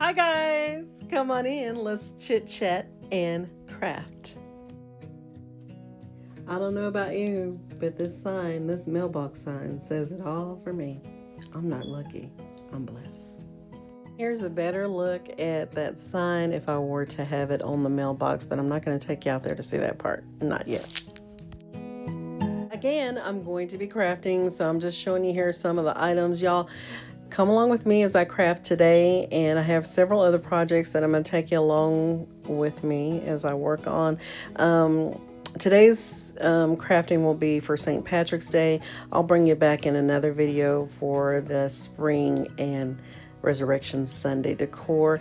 Hi guys, come on in. Let's chit chat and craft. I don't know about you, but this mailbox sign says it all for me. I'm not lucky, I'm blessed. Here's a better look at that sign if I were to have it on the mailbox, but I'm not going to take you out there to see that part. Not yet. Again, I'm going to be crafting, so I'm just showing you here some of the items. Y'all, come along with me as I craft today, and I have several other projects that I'm going to take you along with me as I work on. Today's crafting will be for St. Patrick's Day. I'll bring you back in another video for the spring and Resurrection Sunday decor.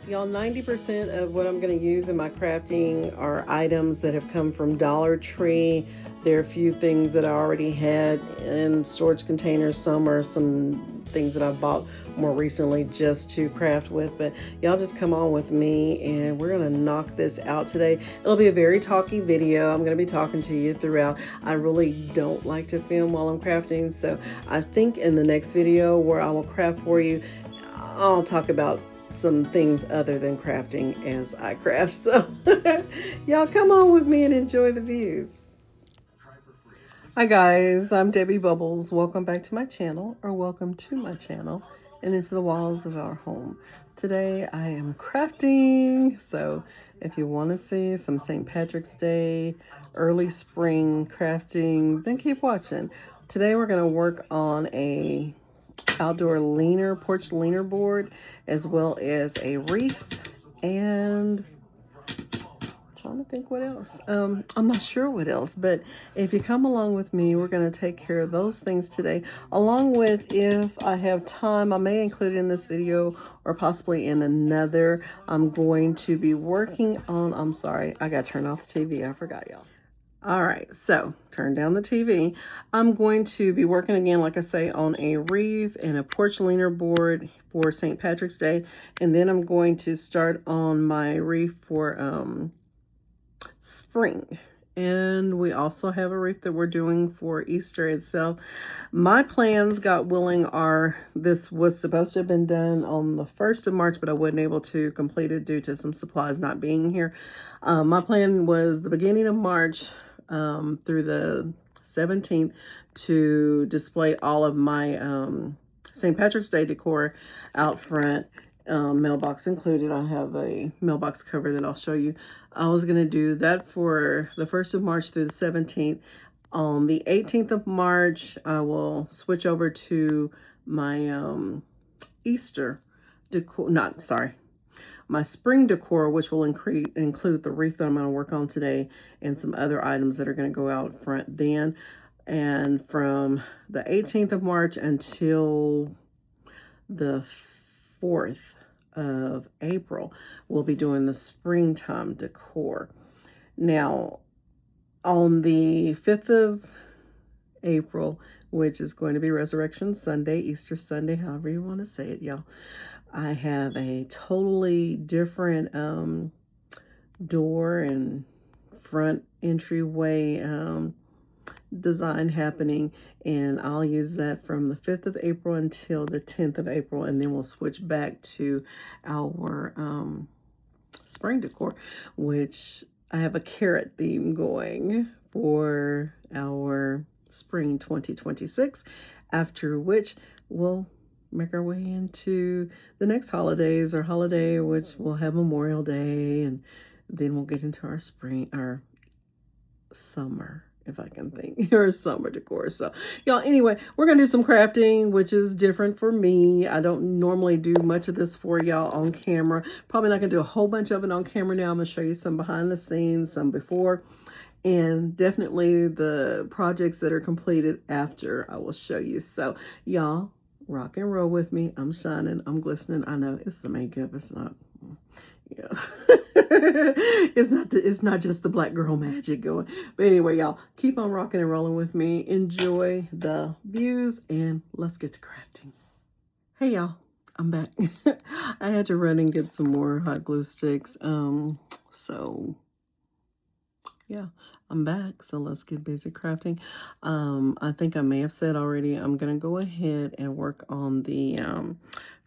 Y'all, 90% of what I'm going to use in my crafting are items that have come from Dollar Tree. There are a few things that I already had in storage containers. Some are some things that I bought more recently just to craft with. But y'all just come on with me and we're going to knock this out today. It'll be a very talky video. I'm going to be talking to you throughout. I really don't like to film while I'm crafting. So I think in the next video where I will craft for you, I'll talk about some things other than crafting as I craft. So y'all come on with me and enjoy the views. Hi guys, I'm Debby Bubbles. Welcome back to my channel, or welcome to my channel and into the walls of our home. Today I am crafting, so if you want to see some St. Patrick's Day, early spring crafting, then keep watching. Today we're going to work on a outdoor leaner, porch leaner board, as well as a reef, and trying to think what else. I'm not sure what else, but if you come along with me, we're going to take care of those things today, along with, if I have time, I may include in this video or possibly in another. I'm going to be working on, I'm sorry, I got to turn off the TV. I forgot, y'all. All right, so turn down the TV. I'm going to be working again, like I say, on a reef and a porch leaner board for St. Patrick's Day. And then I'm going to start on my reef for spring. And we also have a reef that we're doing for Easter itself. My plans, God willing, are this was supposed to have been done on the 1st of March, but I wasn't able to complete it due to some supplies not being here. My plan was the beginning of March through the 17th to display all of my St. Patrick's Day decor out front, mailbox included. I have a mailbox cover that I'll show you. I was going to do that for the 1st of March through the 17th. On the 18th of March, I will switch over to my Easter decor, my spring decor, which will include the wreath that I'm going to work on today and some other items that are going to go out front then. And from the 18th of March until the 4th of April, we'll be doing the springtime decor. Now, on the 5th of April, which is going to be Resurrection Sunday, Easter Sunday, however you want to say it, y'all, I have a totally different door and front entryway design happening, and I'll use that from the 5th of April until the 10th of April, and then we'll switch back to our spring decor, which I have a carrot theme going for our spring 2026, after which we'll make our way into the next holidays, or holiday, which we'll have Memorial Day, and then we'll get into our spring, our summer, if I can think, or summer decor. So y'all, anyway, we're gonna do some crafting, which is different for me. I don't normally do much of this for y'all on camera. Probably not gonna do a whole bunch of it on camera now. I'm gonna show you some behind the scenes, some before, and definitely the projects that are completed after I will show you. So y'all, rock and roll with me. I'm shining, I'm glistening. I know it's the makeup, it's not, yeah. It's not just the black girl magic going. But anyway, y'all, keep on rocking and rolling with me. Enjoy the views, and let's get to crafting. Hey y'all, I'm back. I had to run and get some more hot glue sticks. So yeah, I'm back. So let's get busy crafting. I think I may have said already, I'm gonna go ahead and work on the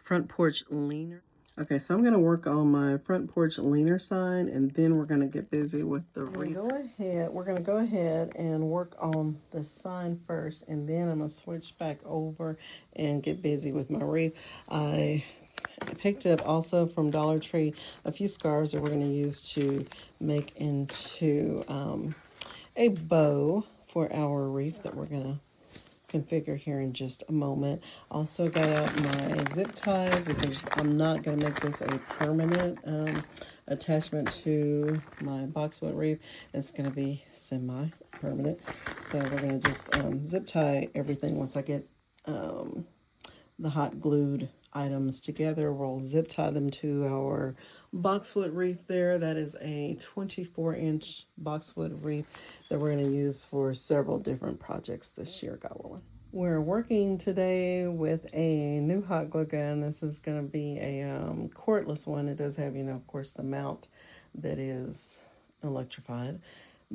front porch leaner. Okay, so I'm going to work on my front porch leaner sign, and then we're going to get busy with the reef. We're going to go ahead and work on the sign first, and then I'm going to switch back over and get busy with my reef. I picked up also from Dollar Tree a few scarves that we're going to use to make into a bow for our reef that we're going to configure here in just a moment. Also got out my zip ties because I'm not going to make this a permanent attachment to my boxwood reef. It's going to be semi-permanent. So we're going to just zip tie everything once I get the hot glued items together. We'll zip tie them to our boxwood reef there. That is a 24-inch boxwood reef that we're going to use for several different projects this year, God willing. We're working today with a new hot glue gun. This is going to be a cordless one. It does have, of course, the mount that is electrified.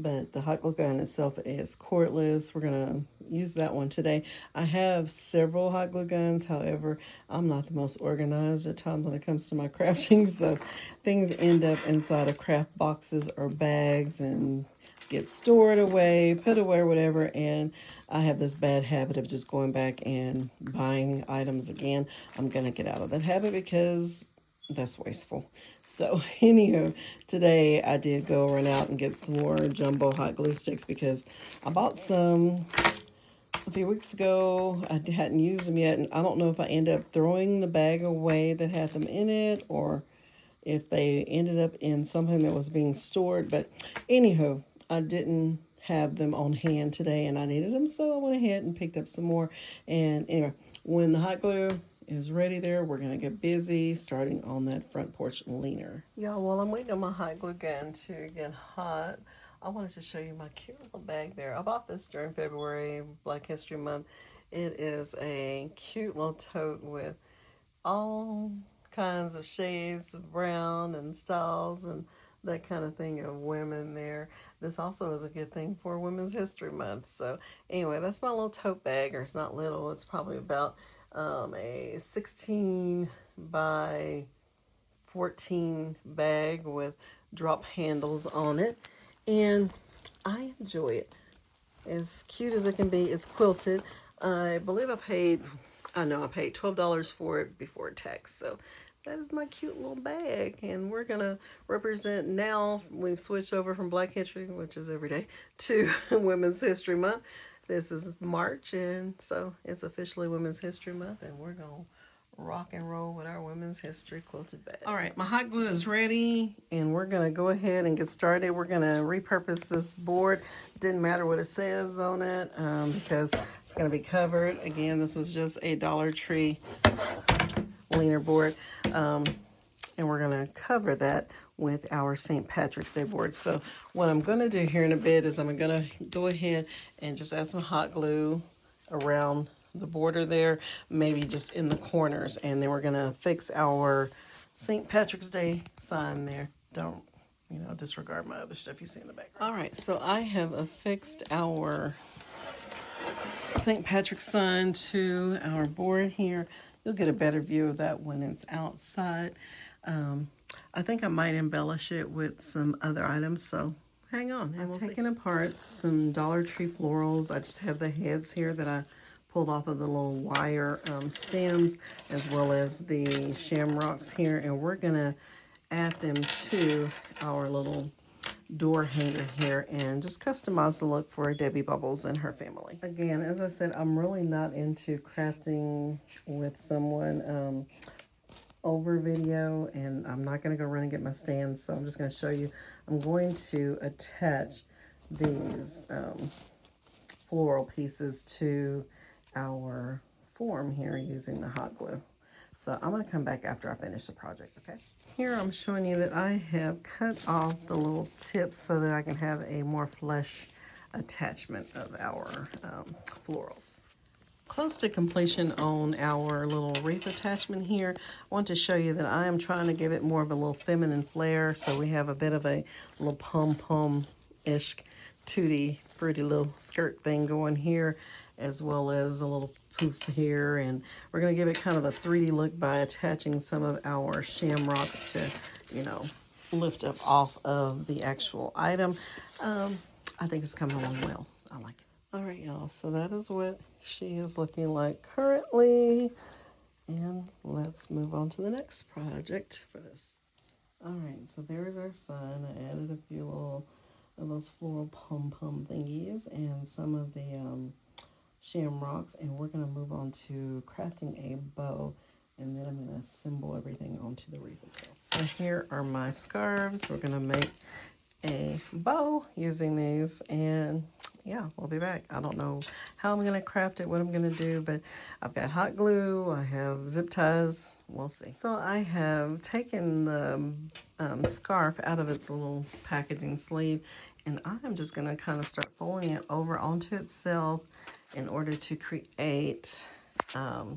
But the hot glue gun itself is cordless. We're going to use that one today. I have several hot glue guns. However, I'm not the most organized at times when it comes to my crafting. So things end up inside of craft boxes or bags and get stored away, put away, or whatever. And I have this bad habit of just going back and buying items again. I'm going to get out of that habit because that's wasteful. So anywho, today I did go run out and get some more jumbo hot glue sticks because I bought some a few weeks ago. I hadn't used them yet, and I don't know if I ended up throwing the bag away that had them in it or if they ended up in something that was being stored. But anywho, I didn't have them on hand today and I needed them, so I went ahead and picked up some more. And anyway, when the hot glue is ready there, we're going to get busy starting on that front porch leaner. Y'all, while I'm waiting on my hot glue gun to get hot, I wanted to show you my cute little bag there. I bought this during February, Black History Month. It is a cute little tote with all kinds of shades of brown and styles and that kind of thing of women there. This also is a good thing for Women's History Month. So anyway, that's my little tote bag, or it's not little, it's probably about a 16 by 14 bag with drop handles on it. And I enjoy it. As cute as it can be. It's quilted. I believe I paid $12 for it before tax. So that is my cute little bag. And we're going to represent now. We've switched over from Black History, which is every day, to Women's History Month. This is March, and so it's officially Women's History Month, and we're going to rock and roll with our Women's History quilted bag. All right, my hot glue is ready, and we're going to go ahead and get started. We're going to repurpose this board. Didn't matter what it says on it because it's going to be covered. Again, this was just a Dollar Tree leaner board, and we're going to cover that with our St. Patrick's Day board. So what I'm going to do here in a bit is I'm going to go ahead and just add some hot glue around the border there, maybe just in the corners, and then we're going to fix our St. Patrick's Day sign there. Don't, disregard my other stuff you see in the background. All right, so I have affixed our St. Patrick's sign to our board here. You'll get a better view of that when it's outside. I think I might embellish it with some other items, so hang on. I've taken apart some Dollar Tree florals. I just have the heads here that I pulled off of the little wire stems, as well as the shamrocks here, and we're gonna add them to our little door hanger here and just customize the look for Debby Bubbles and her family. Again, as I said, I'm really not into crafting with someone over video, and I'm not going to go run and get my stands, so I'm just going to show you. I'm going to attach these floral pieces to our form here using the hot glue. So I'm going to come back after I finish the project, okay? Here I'm showing you that I have cut off the little tips so that I can have a more flush attachment of our florals. Close to completion on our little wreath attachment here. I want to show you that I am trying to give it more of a little feminine flair, so we have a bit of a little pom-pom-ish tutti fruity little skirt thing going here, as well as a little poof here, and we're going to give it kind of a 3D look by attaching some of our shamrocks to, you know, lift up off of the actual item. I think it's coming along well. I like it. All right, y'all, so that is what she is looking like currently. And let's move on to the next project for this. All right, so there's our sun. I added a few little of those floral pom-pom thingies and some of the shamrocks, and we're going to move on to crafting a bow, and then I'm going to assemble everything onto the reef itself. So here are my scarves. We're going to make a bow using these, and yeah, we'll be back. I don't know how I'm going to craft it, what I'm going to do, but I've got hot glue, I have zip ties, we'll see. So I have taken the scarf out of its little packaging sleeve, and I'm just going to kind of start folding it over onto itself in order to create a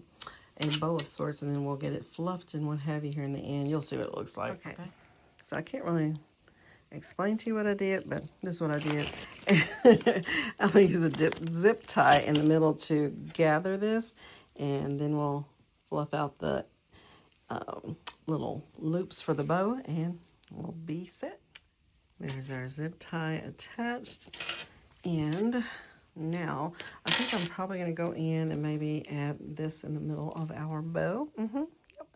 bow of sorts, and then we'll get it fluffed and what have you here in the end. You'll see what it looks like. Okay. So I can't really explain to you what I did, but this is what I did. I'm going to use a zip tie in the middle to gather this, and then we'll fluff out the little loops for the bow, and we'll be set. There's our zip tie attached, and now I think I'm probably going to go in and maybe add this in the middle of our bow.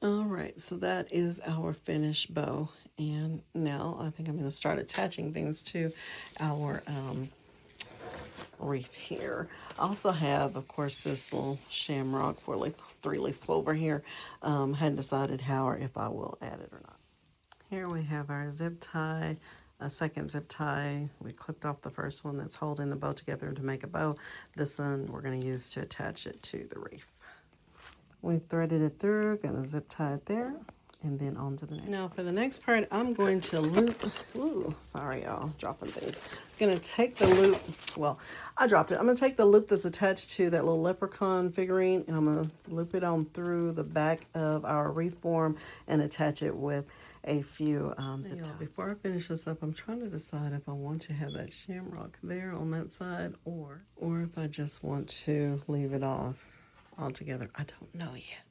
All right, so that is our finished bow, and now I think I'm going to start attaching things to our reef here. I also have, of course, this little shamrock 3-leaf clover here. Hadn't decided how or if I will add it or not. Here we have our zip tie, a second zip tie. We clipped off the first one that's holding the bow together to make a bow. This one we're going to use to attach it to the reef. We threaded it through, got a zip tie it there, and then on to the next. Now for the next part, I'm going to loop, sorry y'all, dropping things. I'm gonna take the loop, well, I dropped it. I'm gonna take the loop that's attached to that little leprechaun figurine, and I'm gonna loop it on through the back of our reef form and attach it with a few zip ties. Before I finish this up, I'm trying to decide if I want to have that shamrock there on that side, or if I just want to leave it off altogether. I don't know yet.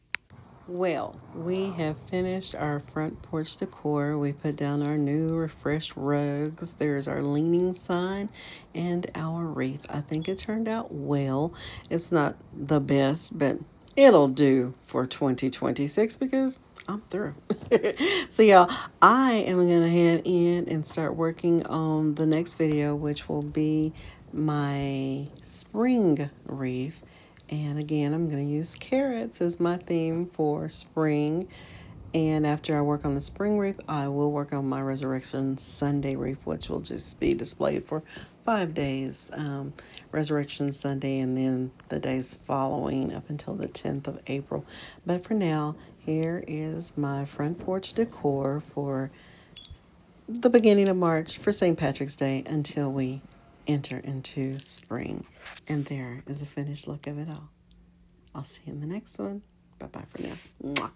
Well, we have finished our front porch decor. We put down our new refreshed rugs. There's our leaning sign and our wreath. I think it turned out well. It's not the best, but it'll do for 2026 because I'm through. So y'all, I am going to head in and start working on the next video, which will be my spring wreath. And again, I'm going to use carrots as my theme for spring. And after I work on the spring wreath, I will work on my Resurrection Sunday wreath, which will just be displayed for 5 days. Resurrection Sunday and then the days following up until the 10th of April. But for now, here is my front porch decor for the beginning of March for St. Patrick's Day until we enter into spring. And there is a finished look of it all. I'll see you in the next one. Bye-bye for now. Mwah.